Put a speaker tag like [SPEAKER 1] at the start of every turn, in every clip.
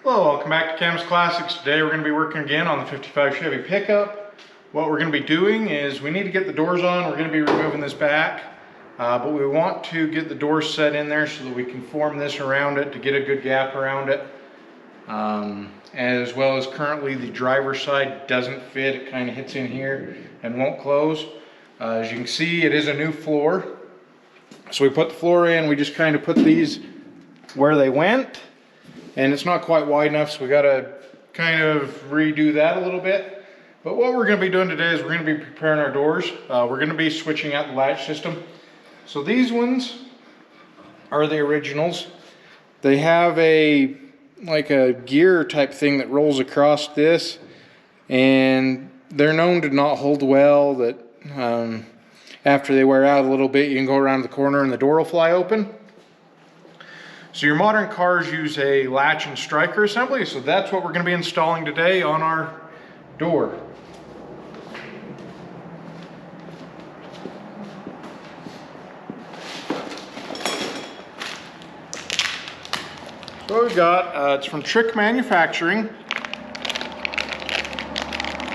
[SPEAKER 1] Hello, welcome back to Cam's Classics. Today we're going to be working again on the 55 Chevy pickup. What we're going to be doing is we need to get the doors on. We're going to be removing this back, but we want to get the doors set in there so that we can form this around it to get a good gap around it. As well as currently the driver's side doesn't fit. It kind of hits in here and won't close. As you can see, it is a new floor. So we put the floor in, we just kind of put these where they went. And it's not quite wide enough, so we got to kind of redo that a little bit. But what we're going to be doing today is we're going to be preparing our doors. We're going to be switching out the latch system. So these ones are the originals. They have like a gear type thing that rolls across this, and they're known to not hold well. That after they wear out a little bit, you can go around the corner and the door will fly open. So your modern cars use a latch and striker assembly, so that's what we're going to be installing today on our door. So what we've got, it's from Trick Manufacturing,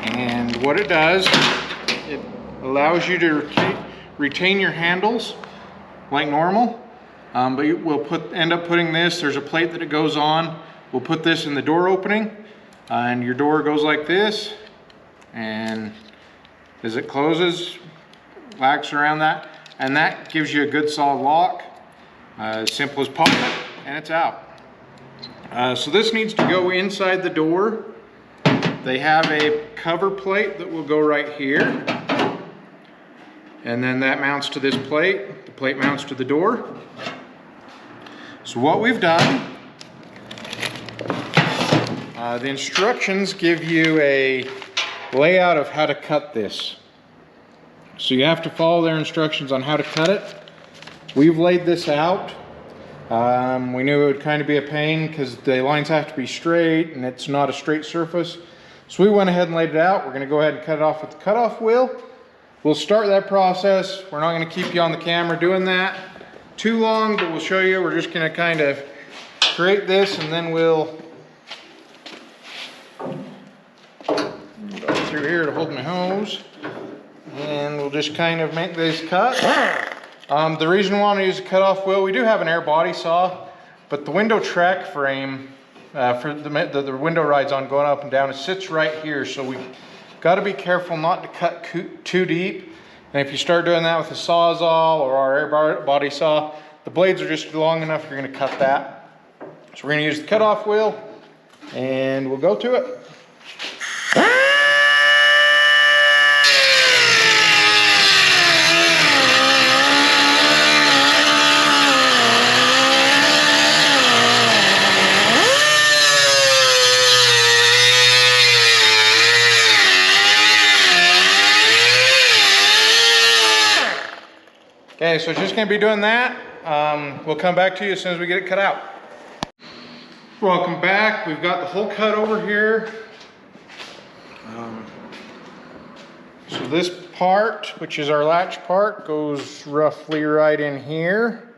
[SPEAKER 1] and what it does, it allows you to retain your handles like normal. But we'll end up putting this, there's a plate that it goes on. We'll put this in the door opening, and your door goes like this, and as it closes, locks around that, and that gives you a good solid lock. As simple as pop it, and it's out. So this needs to go inside the door. They have a cover plate that will go right here, and then that mounts to this plate. The plate mounts to the door. So what we've done, the instructions give you a layout of how to cut this. So you have to follow their instructions on how to cut it. We've laid this out. We knew it would kind of be a pain because the lines have to be straight and it's not a straight surface. So we went ahead and laid it out. We're going to go ahead and cut it off with the cutoff wheel. We'll start that process. We're not going to keep you on the camera doing that too long, but we'll show you. We're just going to kind of create this, and then we'll go through here to hold my hose, and we'll just kind of make this cut. The reason we want to use a cutoff wheel, we do have an air body saw, but the window track frame for the window rides on going up and down, it sits right here, so we got to be careful not to cut too deep. And if you start doing that with a Sawzall or our air body saw, the blades are just long enough, you're going to cut that. So we're going to use the cutoff wheel, and we'll go to it. Okay, so it's just going to be doing that. We'll come back to you as soon as we get it cut out. Welcome back. We've got the whole cut over here. So this part, which is our latch part, goes roughly right in here.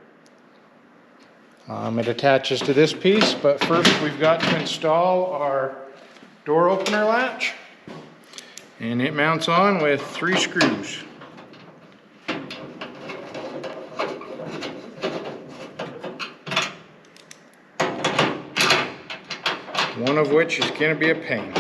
[SPEAKER 1] It attaches to this piece, but first we've got to install our door opener latch. And it mounts on with 3 screws. One of which is going to be a pain.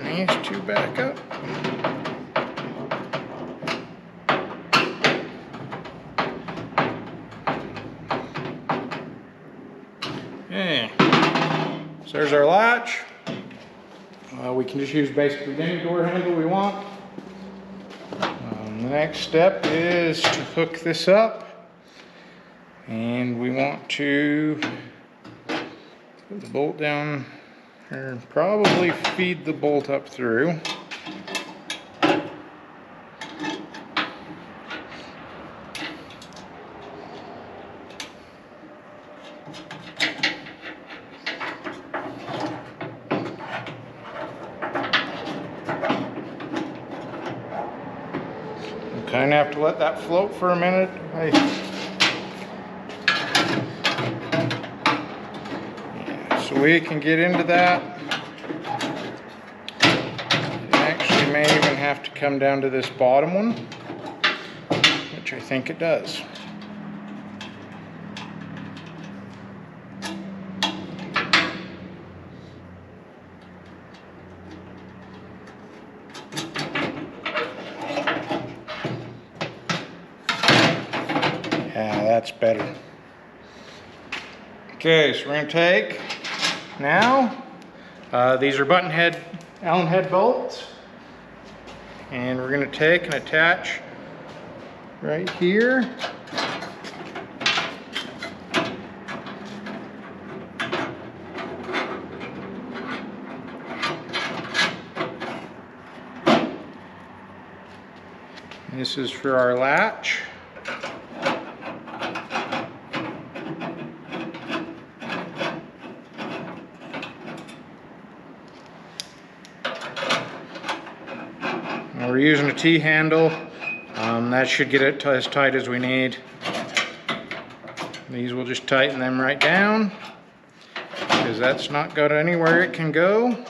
[SPEAKER 1] These 2 back up. So there's our latch. We can just use basically any door handle we want. The next step is to hook this up, and we want to put the bolt down or probably feed the bolt up through. Kind of have to let that float for a minute. Yeah, so we can get into that. It actually may even have to come down to this bottom one, which I think it does. Yeah, that's better. Okay, so we're going to take now, these are button head, Allen head bolts, and we're going to take and attach right here. This is for our latch. We're using a T-handle. That should get it as tight as we need. These will just tighten them right down, because that's not got anywhere it can go.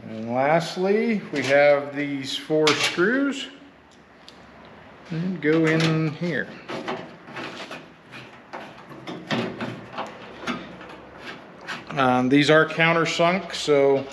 [SPEAKER 1] And lastly, we have these 4 screws that go in here. These are countersunk, so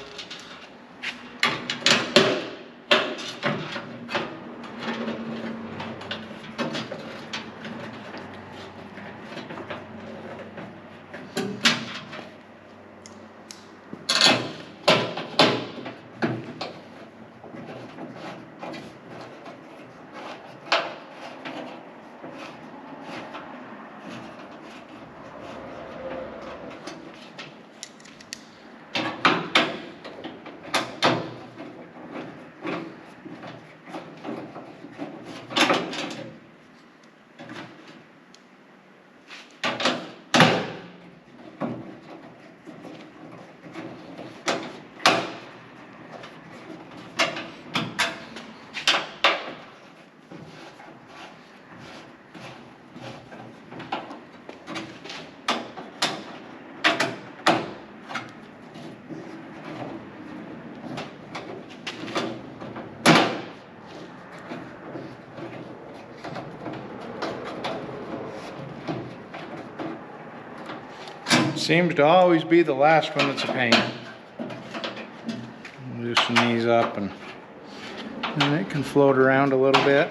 [SPEAKER 1] seems to always be the last one that's a pain. Loosen these up and it can float around a little bit.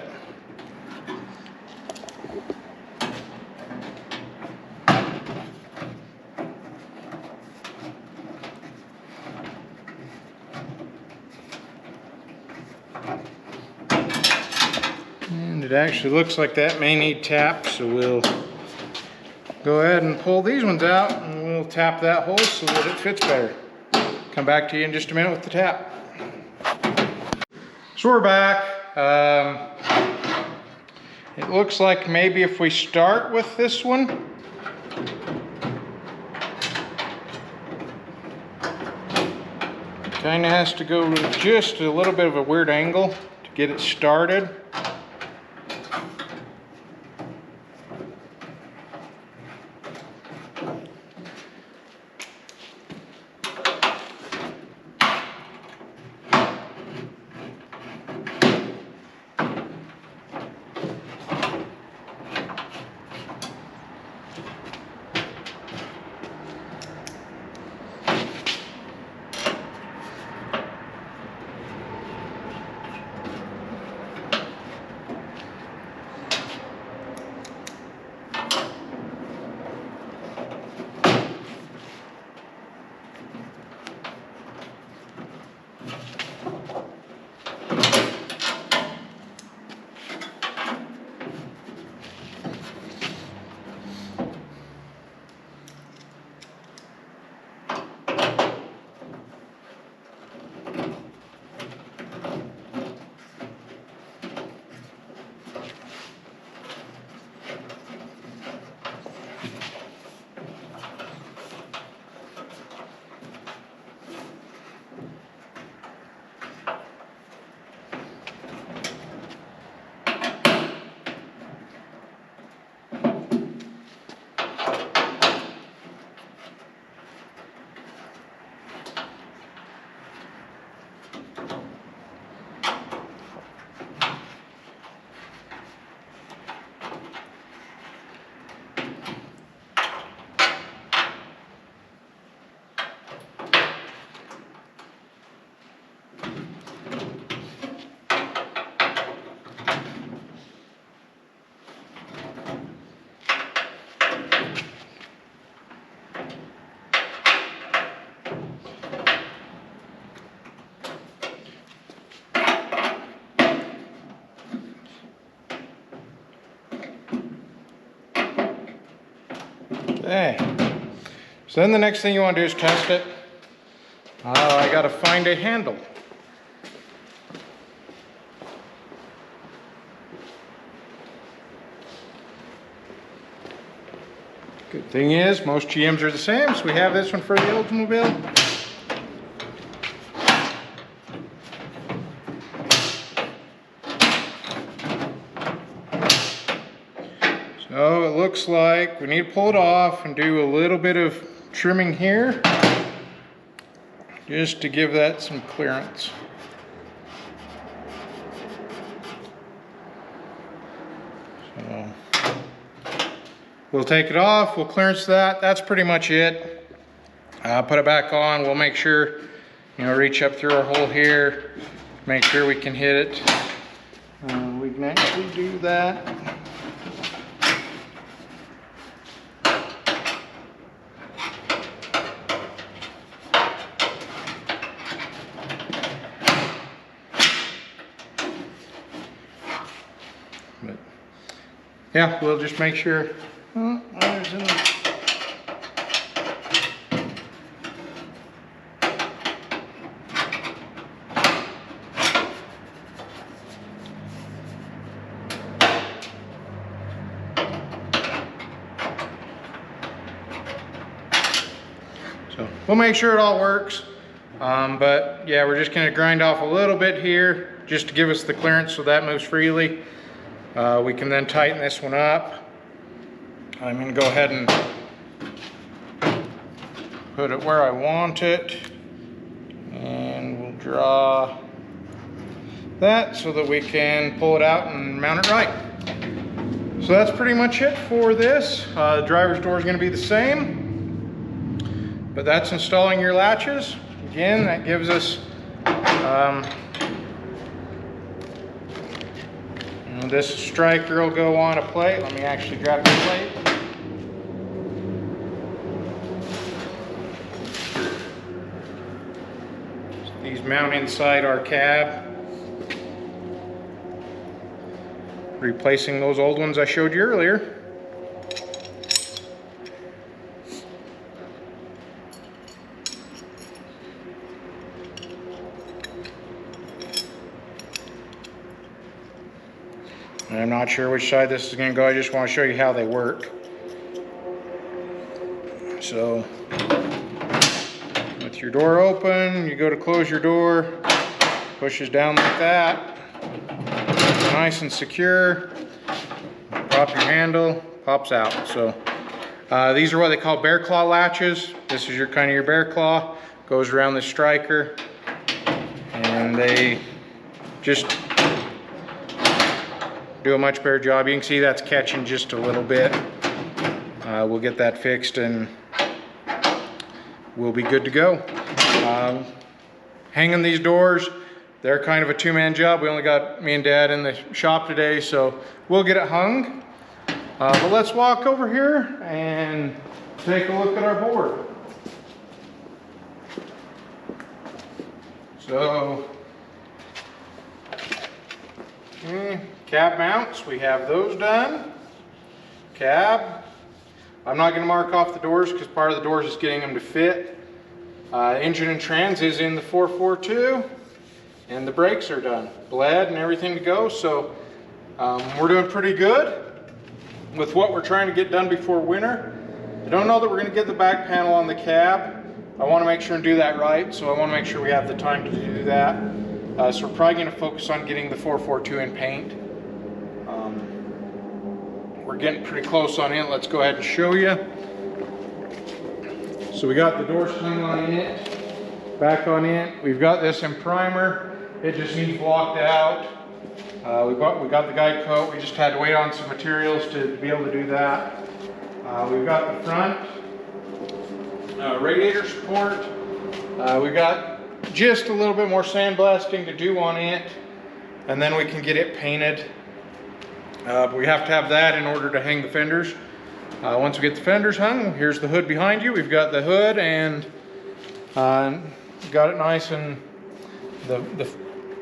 [SPEAKER 1] And it actually looks like that may need tap, so we'll go ahead and pull these ones out and we'll tap that hole so that it fits better. Come back to you in just a minute with the tap. So we're back. It looks like maybe if we start with this one, it kind of has to go just a little bit of a weird angle to get it started. Okay. So then the next thing you want to do is test it. I got to find a handle. Good thing is, most GMs are the same, so we have this one for the Oldsmobile. So it looks like we need to pull it off and do a little bit of trimming here, just to give that some clearance. So we'll take it off, we'll clearance that. That's pretty much it. Put it back on. We'll make sure, you know, reach up through our hole here, make sure we can hit it. We can actually do that. But yeah, we'll just make sure. There's enough. So we'll make sure it all works. But yeah, we're just going to grind off a little bit here just to give us the clearance so that moves freely. We can then tighten this one up. I'm going to go ahead and put it where I want it, and we'll draw that so that we can pull it out and mount it right. So that's pretty much it for this. The driver's door is going to be the same, but that's installing your latches. Again, that gives us this striker will go on a plate. Let me actually grab the plate. So these mount inside our cab, replacing those old ones I showed you earlier. I'm not sure which side this is going to go. I just want to show you how they work. So, with your door open, you go to close your door, pushes down like that. Nice and secure. Pop your handle, pops out. So, these are what they call bearclaw latches. This is your kind of your bearclaw. Goes around the striker, and they just do a much better job. You can see that's catching just a little bit. We'll get that fixed and we'll be good to go. Hanging these doors, they're kind of a two-man job. We only got me and Dad in the shop today, so we'll get it hung. But let's walk over here and take a look at our board. So, cab mounts, we have those done. Cab, I'm not going to mark off the doors because part of the doors is getting them to fit. Engine and trans is in the 442, and the brakes are done. Bled and everything to go, so we're doing pretty good with what we're trying to get done before winter. I don't know that we're going to get the back panel on the cab. I want to make sure and do that right, so I want to make sure we have the time to do that. So we're probably going to focus on getting the 442 in paint. We're getting pretty close on it. Let's go ahead and show you. So we got the doors hung on it, back on it. We've got this in primer. It just needs blocked out. We got the guide coat. We just had to wait on some materials to be able to do that. We've got the front radiator support. We've got just a little bit more sandblasting to do on it, and then we can get it painted. But we have to have that in order to hang the fenders. Once we get the fenders hung, here's the hood behind you. We've got the hood and got it nice, and the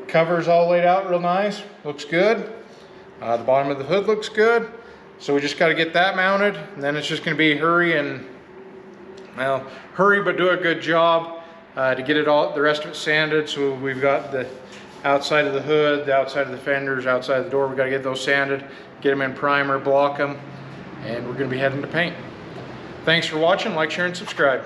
[SPEAKER 1] cover's all laid out real nice. Looks good. The bottom of the hood looks good. So we just got to get that mounted, and then it's just going to be hurry but do a good job to get it all, the rest of it sanded. So we've got the outside of the hood, the outside of the fenders, outside of the door. We've got to get those sanded, get them in primer, block them, and we're going to be heading to paint. Thanks for watching. Like, share, and subscribe.